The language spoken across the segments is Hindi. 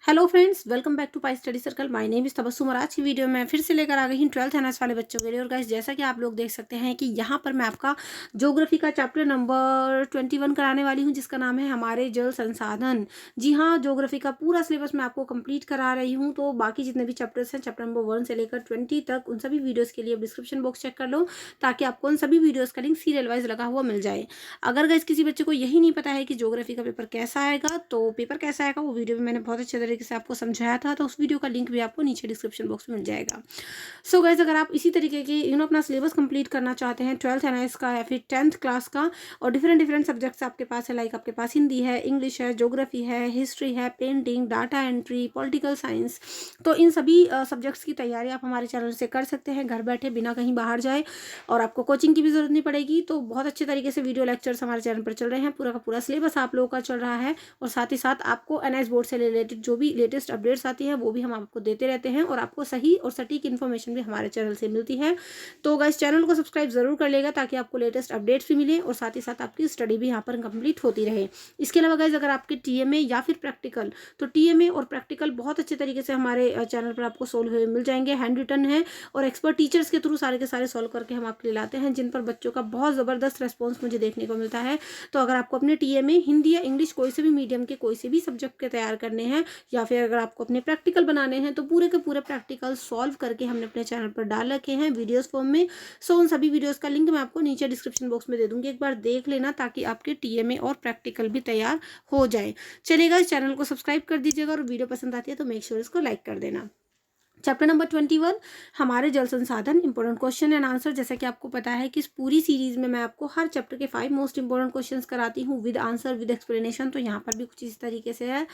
Hello friends, welcome back to Pi Study Circle. My name is Tabassum और आज की वीडियो में फिर से लेकर आ गई हूँ 12th एनएस वाले बच्चों के लिए। और गाइस, जैसा कि आप लोग देख सकते हैं कि यहाँ पर मैं आपका ज्योग्राफी का चैप्टर नंबर 21 कराने वाली हूँ, जिसका नाम है हमारे जल संसाधन। जी हाँ, ज्योग्राफी का पूरा सिलेबस मैं आपको कंप्लीट करा रही हूँ। तो बाकी जितने भी चैप्टर्स हैं, चैप्टर नंबर 1 से लेकर 20 तक, उन सभी वीडियोज़ के लिए डिस्क्रिप्शन बॉक्स चेक कर लो, ताकि आपको उन सभी वीडियोज़ का लिंक सीरियल वाइज लगा हुआ मिल जाए। अगर गाइस किसी बच्चे को यही नहीं पता है कि ज्योग्राफी का पेपर कैसा आएगा, तो पेपर कैसा आएगा वो वीडियो में मैंने बहुत अच्छे तरीके से आपको समझाया था, तो उस वीडियो का लिंक भी आपको नीचे डिस्क्रिप्शन बॉक्स में मिल जाएगा। सो गाइज, अगर आप इसी तरीके की अपना सिलेबस कंप्लीट करना चाहते हैं 12th एनआईएस का या फिर 10th क्लास का, और डिफरेंट डिफरेंट सब्जेक्ट्स आपके पास है, लाइक आपके पास हिंदी है, इंग्लिश है, ज्योग्राफी है, हिस्ट्री है, painting, data entry, political science, तो इन सभी सब्जेक्ट्स की तैयारी आप हमारे चैनल से कर सकते हैं घर बैठे, बिना कहीं बाहर जाए। और आपको कोचिंग की भी जरूरत नहीं पड़ेगी। तो बहुत अच्छे तरीके से वीडियो लेक्चर्स हमारे चैनल पर चल रहे हैं, पूरा का पूरा सिलेबस आप लोगों का चल रहा है। और साथ ही साथ आपको एनआईएस बोर्ड से रिलेटेड जो भी लेटेस्ट अपडेट्स आती है वो भी हम आपको देते रहते हैं, और आपको सही और सटीक इन्फॉर्मेशन भी हमारे चैनल से मिलती है। तो गाइस, चैनल को सब्सक्राइब जरूर कर लेगा, ताकि आपको लेटेस्ट अपडेट्स भी मिले और साथ ही साथ आपकी स्टडी भी यहाँ पर कंप्लीट होती रहे। इसके अलावा गाइस, अगर आपके टीएमए या फिर प्रैक्टिकल, तो टीएमए और प्रैक्टिकल बहुत अच्छे तरीके से हमारे चैनल पर आपको सोल्व हुए मिल जाएंगे, हैंड रिटन है, और एक्सपर्ट टीचर्स के थ्रू सारे के सारे सॉल्व करके हम आपके लिए लाते हैं, जिन पर बच्चों का बहुत ज़बरदस्त रेस्पॉन्स मुझे देखने को मिलता है। तो अगर आपको अपने टीएमए हिंदी या इंग्लिश कोई से भी मीडियम के कोई से भी सब्जेक्ट के तैयार करने हैं, या फिर अगर आपको अपने प्रैक्टिकल बनाने हैं, तो पूरे के पूरे प्रैक्टिकल सॉल्व करके हमने अपने चैनल पर डाल रखे हैं वीडियोस फॉर्म में। सो उन सभी वीडियोस का लिंक मैं आपको नीचे डिस्क्रिप्शन बॉक्स में दे दूंगी, एक बार देख लेना, ताकि आपके टीएमए और प्रैक्टिकल भी तैयार हो जाए। चलेगा, इस चैनल को सब्सक्राइब कर दीजिएगा, और वीडियो पसंद आती है तो मेक श्योर इसको लाइक कर देना। चैप्टर नंबर 21, हमारे जल संसाधन, इंपॉर्टेंट क्वेश्चन एंड आंसर। जैसा कि आपको पता है कि इस पूरी सीरीज में मैं आपको हर चैप्टर के 5 मोस्ट इंपॉर्टेंट क्वेश्चंस कराती हूँ विद आंसर विद एक्सप्लेनेशन। तो यहाँ पर भी कुछ इस तरीके से है।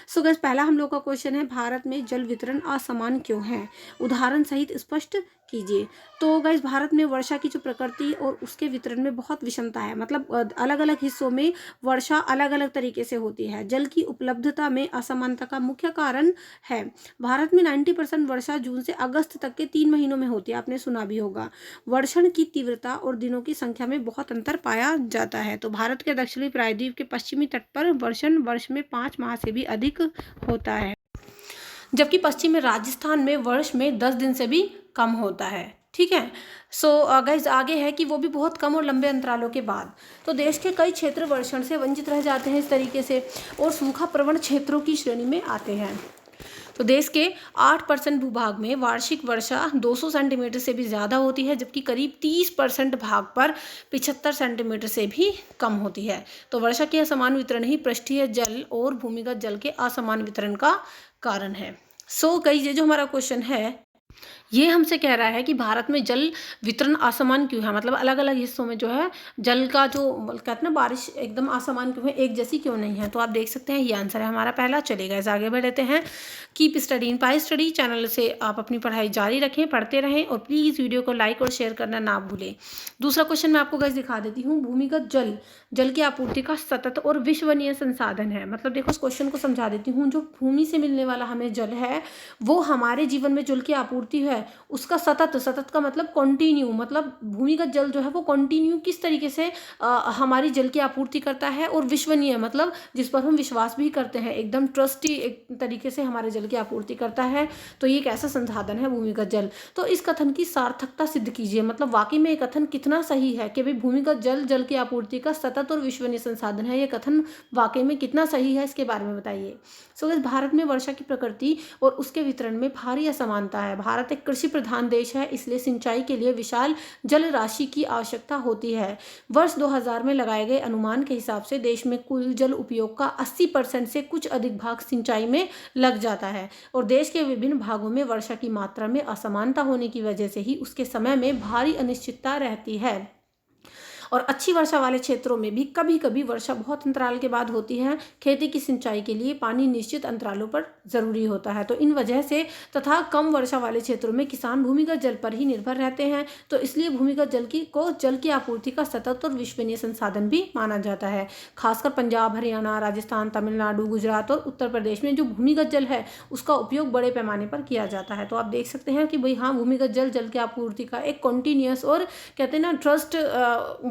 सो गाइस, पहला हम लोग का क्वेश्चन है, भारत में जल वितरण असमान क्यों है? उदाहरण सहित स्पष्ट कीजिए। तो गाइस, भारत में वर्षा की जो प्रकृति और उसके वितरण में बहुत विषमता है, मतलब अलग अलग हिस्सों में वर्षा अलग अलग तरीके से होती है। जल की उपलब्धता में असमानता का मुख्य कारण है। भारत में 90% वर्षा जून से अगस्त तक के 3 महीनों में होती है, आपने सुना भी होगा। वर्षण की तीव्रता और दिनों की संख्या में बहुत अंतर पाया जाता है। तो भारत के दक्षिणी प्रायद्वीप के पश्चिमी तट पर वर्षण वर्ष में 5 माह से भी अधिक होता है, जबकि पश्चिमी राजस्थान में वर्ष में 10 दिन से भी कम होता है। ठीक है। सो गाइस, आगे है कि वो भी बहुत कम और लंबे अंतरालों के बाद। तो देश के कई क्षेत्र वर्षण से वंचित रह जाते हैं इस तरीके से, और सूखा प्रवण क्षेत्रों की श्रेणी में आते हैं। तो देश के 8% भूभाग में वार्षिक वर्षा 200 सेंटीमीटर से भी ज़्यादा होती है, जबकि करीब 30% भाग पर 75 सेंटीमीटर से भी कम होती है। तो वर्षा के असमान वितरण ही पृष्ठीय जल और भूमिगत जल के असमान वितरण का कारण है। सो गाइस, ये जो हमारा क्वेश्चन है, ये हमसे कह रहा है कि भारत में जल वितरण असमान क्यों है, मतलब अलग अलग हिस्सों में जो है जल का जो कहते हैं ना, बारिश एकदम असमान क्यों है, एक जैसी क्यों नहीं है। तो आप देख सकते हैं ये आंसर है हमारा पहला। चलेगा, इस आगे बढ़ते हैं। Keep study in pi study channel से आप अपनी पढ़ाई जारी रखें, पढ़ते रहें, और प्लीज़ वीडियो को लाइक और शेयर करना ना भूलें। दूसरा क्वेश्चन मैं आपको गाइस दिखा देती हूँ। भूमिगत जल जल की आपूर्ति का सतत और विश्वसनीय संसाधन है। मतलब देखो, इस क्वेश्चन को समझा देती हूँ। जो भूमि से मिलने वाला हमें जल है, वो हमारे जीवन में जल की आपूर्ति है उसका सतत, सतत का मतलब कंटिन्यू, मतलब भूमिगत जल जो है वो कंटिन्यू किस तरीके से हमारी जल की आपूर्ति करता है, और विश्वसनीय मतलब जिस पर हम विश्वास भी करते हैं, एकदम ट्रस्टी एक तरीके से हमारे जल की आपूर्ति करता है। तो ये एक ऐसा संसाधन है भूमिगत जल। तो इस कथन की सार्थकता सिद्ध कीजिए, मतलब वाकई में ये कथन कितना सही है कि भाई भूमिगत जल जल की आपूर्ति का सतत और विश्वसनीय संसाधन है। ये कथन वाकई में कितना सही है, इसके बारे में बताइए। सो गाइस, भारत में वर्षा की प्रकृति और उसके वितरण में भारी असमानता है। भारत एक कृषि प्रधान देश है, इसलिए सिंचाई के लिए विशाल जल राशि की आवश्यकता होती है। वर्ष 2000 में लगाए गए अनुमान के हिसाब से देश में कुल जल उपयोग का 80% से कुछ अधिक भाग सिंचाई में लग जाता है, और देश के विभिन्न भागों में वर्षा की मात्रा में असमानता होने की वजह से ही उसके समय में भारी अनिश्चितता रहती है। और अच्छी वर्षा वाले क्षेत्रों में भी कभी कभी वर्षा बहुत अंतराल के बाद होती है। खेती की सिंचाई के लिए पानी निश्चित अंतरालों पर जरूरी होता है। तो इन वजह से तथा कम वर्षा वाले क्षेत्रों में किसान भूमिगत जल पर ही निर्भर रहते हैं। तो इसलिए भूमिगत जल की आपूर्ति का सतत और विश्वसनीय संसाधन भी माना जाता है। खासकर पंजाब, हरियाणा, राजस्थान, तमिलनाडु, गुजरात और उत्तर प्रदेश में जो भूमिगत जल है उसका उपयोग बड़े पैमाने पर किया जाता है। तो आप देख सकते हैं कि भाई हाँ, भूमिगत जल जल की आपूर्ति का एक कॉन्टिन्यूस और कहते हैं ना ट्रस्ट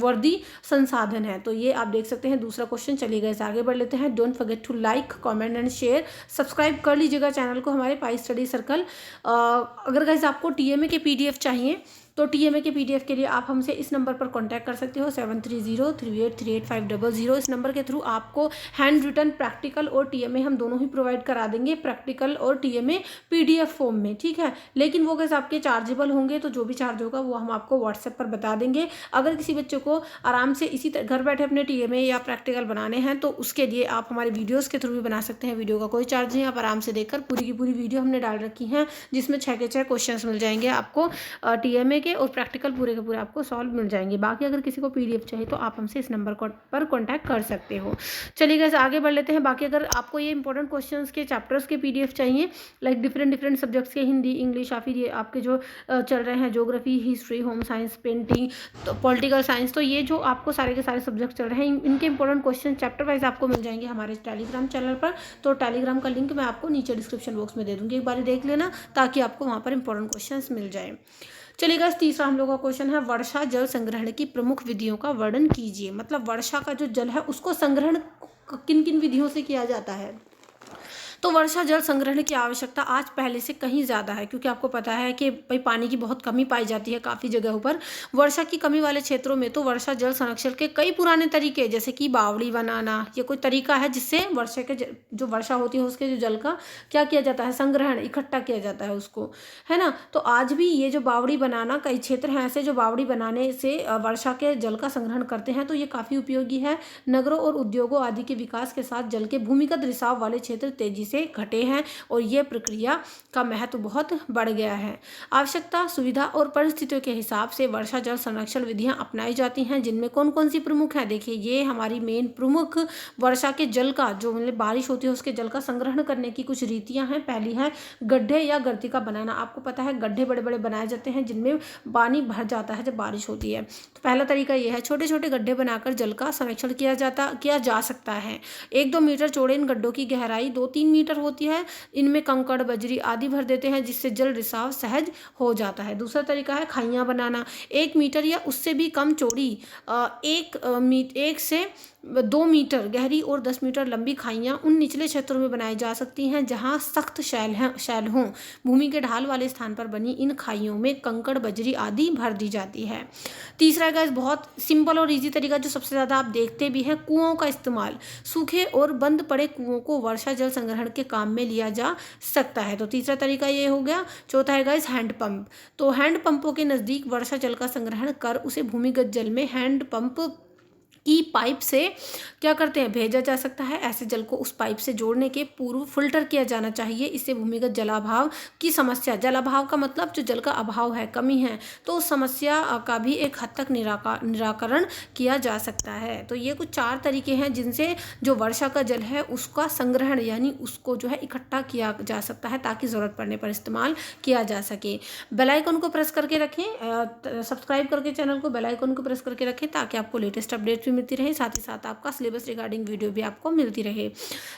वर्दी संसाधन है। तो ये आप देख सकते हैं दूसरा क्वेश्चन। चलिए गाइस आगे बढ़ लेते हैं। Don't forget to like, comment and share. Subscribe कर लीजिएगा चैनल को हमारे पाई स्टडी सर्कल। अगर गाइस आपको टीएमए के पीडीएफ चाहिए तो टीएमए के पीडीएफ के लिए आप हमसे इस नंबर पर कांटेक्ट कर सकते हो 7303838500। इस नंबर के थ्रू आपको हैंड रिटन प्रैक्टिकल और टीएमए हम दोनों ही प्रोवाइड करा देंगे, प्रैक्टिकल और टीएमए पीडीएफ फॉर्म में, ठीक है। लेकिन वो कैसे आपके चार्जेबल होंगे, तो जो भी चार्ज होगा वो हम आपको व्हाट्सएप पर बता देंगे। अगर किसी बच्चे को आराम से इसी घर बैठे अपने टीएमए या प्रैक्टिकल बनाने हैं तो उसके लिए आप हमारे वीडियोज़ के थ्रू भी बना सकते हैं। वीडियो का कोई चार्ज नहीं, आप आराम से देखकर पूरी की पूरी वीडियो हमने डाल रखी है जिसमें 6 के 6 क्वेश्चन मिल जाएंगे आपको टीएमए के, और प्रैक्टिकल पूरे के पूरे आपको सॉल्व मिल जाएंगे। बाकी अगर किसी को पीडीएफ चाहिए तो आप हमसे इस नंबर पर कांटेक्ट कर सकते हो। चलिए गाइस आगे बढ़ लेते हैं। बाकी अगर आपको ये इंपॉर्टेंट क्वेश्चंस के चैप्टर्स के पीडीएफ चाहिए, लाइक डिफरेंट सब्जेक्ट्स के, हिंदी, इंग्लिश, या फिर ये आपके जो चल रहे हैं geography, history, home science, painting, तो पॉलिटिकल साइंस, तो ये जो आपको सारे के सारे सब्जेक्ट चल रहे हैं इनके इंपॉर्टेंट क्वेश्चन चैप्टर वाइज आपको मिल जाएंगे हमारे टेलीग्राम चैनल पर। तो टेलीग्राम का लिंक मैं आपको नीचे डिस्क्रिप्शन बॉक्स में दे दूँगी, एक बार देख लेना ताकि आपको वहाँ पर इंपॉर्टेंट क्वेश्चन मिल जाए। चलिए गाइस तीसरा हम लोग का क्वेश्चन है, वर्षा जल संग्रहण की प्रमुख विधियों का वर्णन कीजिए। मतलब वर्षा का जो जल है उसको संग्रहण किन किन विधियों से किया जाता है। तो वर्षा जल संग्रहण की आवश्यकता आज पहले से कहीं ज़्यादा है, क्योंकि आपको पता है कि भाई पानी की बहुत कमी पाई जाती है काफ़ी जगहों पर। वर्षा की कमी वाले क्षेत्रों में तो वर्षा जल संरक्षण के कई पुराने तरीके, जैसे कि बावड़ी बनाना, ये कोई तरीका है जिससे वर्षा के जो वर्षा होती है उसके जो जल का क्या किया जाता है, संग्रहण, इकट्ठा किया जाता है उसको, है ना। तो आज भी ये जो बावड़ी बनाना, कई क्षेत्र हैं ऐसे जो बावड़ी बनाने से वर्षा के जल का संग्रहण करते हैं, तो ये काफ़ी उपयोगी है। नगरों और उद्योगों आदि के विकास के साथ जल के भूमिगत रिसाव वाले क्षेत्र तेजी से घटे हैं और यह प्रक्रिया का महत्व बहुत बढ़ गया है। आवश्यकता, सुविधा और परिस्थितियों के हिसाब से वर्षा जल संरक्षण विधियां अपनाई जाती हैं, जिनमें कौन कौन सी प्रमुख है। देखिए ये हमारी मेन प्रमुख वर्षा के जल का, जो मतलब बारिश होती है उसके जल का संग्रहण करने की कुछ रीतियां हैं। पहली है गड्ढे या गर्तिका बनाना। आपको पता है गड्ढे बड़े बड़े बनाए जाते हैं जिनमें पानी भर जाता है जब बारिश होती है। तो पहला तरीका यह है, छोटे छोटे गड्ढे बनाकर जल का संरक्षण किया जा सकता है। 1-2 मीटर चौड़े इन गड्ढों की गहराई 2-3 मीटर होती है। इनमें कंकड़, बजरी आदि भर देते हैं जिससे जल रिसाव सहज हो जाता है। दूसरा तरीका है खाइयां बनाना। 1 मीटर या उससे भी कम चौड़ी, 1 से 2 मीटर गहरी और 10 मीटर लंबी खाइयां उन निचले क्षेत्रों में बनाई जा सकती हैं जहां सख्त शैल हों। भूमि के ढाल वाले स्थान पर बनी इन खाइयों में कंकड़, बजरी आदि भर दी जाती है। तीसरा है बहुत सिंपल और इजी तरीका जो सबसे ज़्यादा आप देखते भी हैं, कुओं का इस्तेमाल। सूखे और बंद पड़े कुओं को वर्षा जल संग्रहण के काम में लिया जा सकता है। तो तीसरा तरीका ये हो गया। चौथा है गाइस हैंडपंप। तो हैंडपंपों के नज़दीक वर्षा जल का संग्रहण कर उसे भूमिगत जल में हैंडपंप की पाइप से क्या करते हैं, भेजा जा सकता है। ऐसे जल को उस पाइप से जोड़ने के पूर्व फिल्टर किया जाना चाहिए। इससे भूमिगत जलाभाव की समस्या, जलाभाव का मतलब जो जल का अभाव है, कमी है, तो उस समस्या का भी एक हद तक निराकरण किया जा सकता है। तो ये कुछ 4 तरीके हैं जिनसे जो वर्षा का जल है उसका संग्रहण यानी उसको जो है इकट्ठा किया जा सकता है ताकि ज़रूरत पड़ने पर इस्तेमाल किया जा सके। बेल आइकन को प्रेस करके रखें, सब्सक्राइब करके चैनल को बेल आइकन को प्रेस करके रखें ताकि आपको लेटेस्ट अपडेट मिलती रहे, साथ ही साथ आपका सिलेबस रिगार्डिंग वीडियो भी आपको मिलती रहे।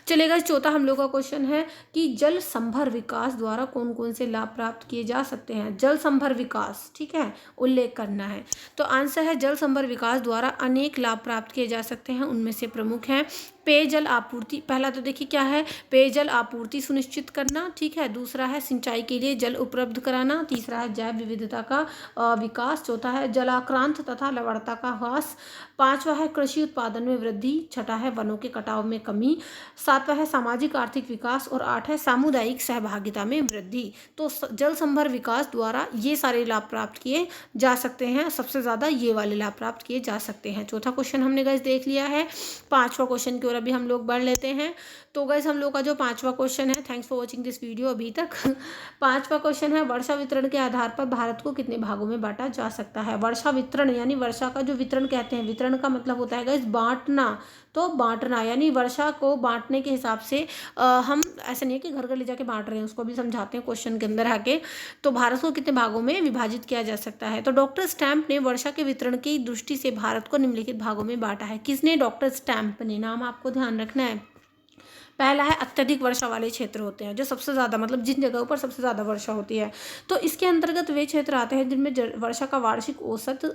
चलेगा चौथा हम लोग का क्वेश्चन है कि जल संभर विकास द्वारा कौन कौन से लाभ प्राप्त किए जा सकते हैं। जल संभर विकास, ठीक है, उल्लेख करना है। तो आंसर है जल संभर विकास द्वारा अनेक लाभ प्राप्त किए जा सकते हैं। उनमें से प्रमुख हैं पेयजल आपूर्ति। पहला तो देखिए क्या है, पेयजल आपूर्ति सुनिश्चित करना, ठीक है। दूसरा है सिंचाई के लिए जल उपलब्ध कराना। तीसरा है जैव विविधता का विकास। चौथा है जलाक्रांत तथा लवणता का ह्रास। 5वां है कृषि उत्पादन में वृद्धि। 6वां है वनों के कटाव में कमी। 7वां है सामाजिक आर्थिक विकास और 8 है सामुदायिक सहभागिता में वृद्धि। तो जल संभर विकास द्वारा ये सारे लाभ प्राप्त किए जा सकते हैं। सबसे ज़्यादा ये वाले लाभ प्राप्त किए जा सकते हैं। चौथा क्वेश्चन हमने गाइस देख लिया है। 5वां क्वेश्चन की ओर अभी हम लोग बढ़ लेते हैं। तो गाइस हम लोग का जो 5वां क्वेश्चन है, thanks for watching this video अभी तक। 5वां क्वेश्चन है वर्षा वितरण के आधार पर भारत को कितने भागों में बांटा जा सकता है। वर्षा वितरण यानी वर्षा का जो वितरण कहते हैं, वितरण का मतलब होता है गाइस बांटना। तो बांटना यानी वर्षा को बांटने के हिसाब से हम ऐसे नहीं है कि घर घर ले जाके बांट रहे हैं, उसको भी समझाते हैं क्वेश्चन के अंदर आके। तो भारत को कितने भागों में विभाजित किया जा सकता है। तो डॉक्टर स्टैम्प ने वर्षा के वितरण की दृष्टि से भारत को निम्नलिखित भागों में बांटा है। किसने? डॉक्टर स्टैम्प ने। नाम आपको ध्यान रखना है। पहला है अत्यधिक वर्षा वाले क्षेत्र होते हैं, जो सबसे ज़्यादा मतलब जिन जगहों पर सबसे ज़्यादा वर्षा होती है, तो इसके अंतर्गत वे क्षेत्र आते हैं जिनमें वर्षा का वार्षिक औसत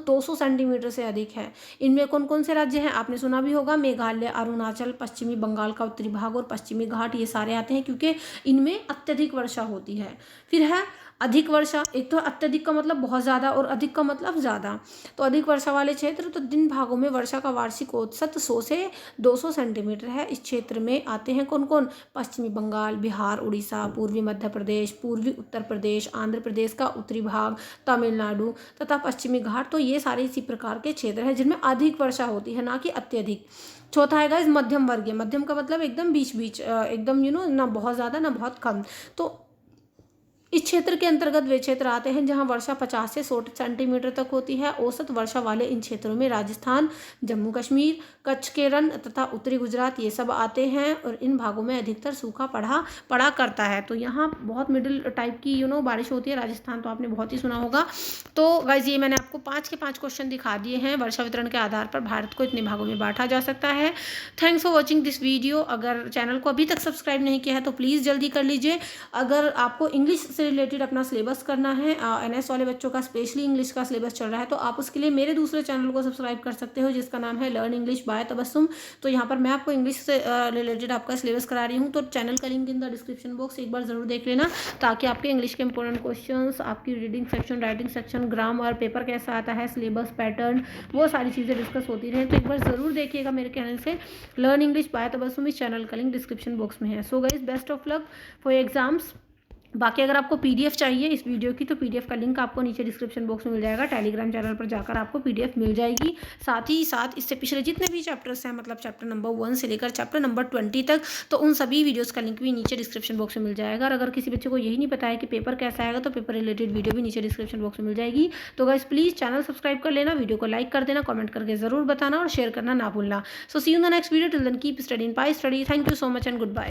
200 सेंटीमीटर से अधिक है। इनमें कौन कौन से राज्य हैं? आपने सुना भी होगा, मेघालय, अरुणाचल, पश्चिमी बंगाल का उत्तरी भाग और पश्चिमी घाट, ये सारे आते हैं क्योंकि इनमें अत्यधिक वर्षा होती है। फिर है अधिक वर्षा। एक तो अत्यधिक का मतलब बहुत ज़्यादा और अधिक का मतलब ज़्यादा। तो अधिक वर्षा वाले क्षेत्र, तो जिन भागों में वर्षा का वार्षिक औसत 100 से 200 सेंटीमीटर है, इस क्षेत्र में आते हैं कौन कौन? पश्चिमी बंगाल, बिहार, उड़ीसा, पूर्वी मध्य प्रदेश, पूर्वी उत्तर प्रदेश, आंध्र प्रदेश का उत्तरी भाग, तमिलनाडु तथा पश्चिमी घाट। तो ये सारे इसी प्रकार के क्षेत्र हैं जिनमें अधिक वर्षा होती है, ना कि अत्यधिक। चौथा है गाइस मध्यम वर्गीय। मध्यम का मतलब एकदम बीच बीच, एकदम ना बहुत ज़्यादा ना बहुत कम। तो इस क्षेत्र के अंतर्गत वे क्षेत्र आते हैं जहां वर्षा 50 से 100 सेंटीमीटर तक होती है। औसत वर्षा वाले इन क्षेत्रों में राजस्थान, जम्मू कश्मीर, कच्छ के रण तथा उत्तरी गुजरात ये सब आते हैं और इन भागों में अधिकतर सूखा पड़ा करता है। तो यहाँ बहुत मिडिल टाइप की बारिश होती है। राजस्थान तो आपने बहुत ही सुना होगा। तो गाइज ये मैंने आपको 5 के 5 क्वेश्चन दिखा दिए हैं। वर्षा वितरण के आधार पर भारत को इतने भागों में बांटा जा सकता है। Thanks for watching this video. अगर चैनल को अभी तक सब्सक्राइब नहीं किया है तो प्लीज़ जल्दी कर लीजिए। अगर आपको इंग्लिश से रिलेटेड अपना सिलेबस करना है, एनएस वाले बच्चों का स्पेशली इंग्लिश का सिलेबस चल रहा है, तो आप उसके लिए मेरे दूसरे चैनल को सब्सक्राइब कर सकते हो जिसका नाम है लर्न इंग्लिश बाय तबस्सुम। तो यहाँ पर मैं आपको इंग्लिश से रिलेटेड आपका सिलेबस करा रही हूँ। तो चैनल का link in the description box एक बार ज़रूर देख लेना, ताकि आपके इंग्लिश के इंपॉर्टेंट क्वेश्चंस, आपकी reading section, writing section, grammar, paper कैसा आता है, सिलेबस पैटर्न, वो सारी चीज़ें डिस्कस होती रहे। तो एक बार ज़रूर देखिएगा मेरे चैनल से लर्न इंग्लिश बाय तबस्सुम। इस चैनल का लिंक डिस्क्रिप्शन बॉक्स में है। So guys, best of luck for exams. बाकी अगर आपको पीडीएफ चाहिए इस वीडियो की, तो पीडीएफ का लिंक आपको नीचे डिस्क्रिप्शन बॉक्स में मिल जाएगा। टेलीग्राम चैनल पर जाकर आपको पीडीएफ मिल जाएगी। साथ ही साथ इससे पिछले जितने भी चैप्टर्स हैं, मतलब चैप्टर नंबर 1 से लेकर चैप्टर नंबर 20 तक, तो उन सभी वीडियोस का लिंक भी नीचे डिस्क्रिप्शन बॉक्स में मिल जाएगा। और अगर किसी बच्चे को यही नहीं पता है कि पेपर कैसा आएगा, तो पेपर रिलेटेड वीडियो भी नीचे डिस्क्रिप्शन बॉक्स में मिल जाएगी। तो गाइस प्लीज़ चैनल सब्सक्राइब कर लेना, वीडियो को लाइक कर देना, कमेंट करके ज़रूर बताना और शेयर करना ना भूलना। So see you in the next video. Till then keep studying, bye study. Thank you so much and good bye.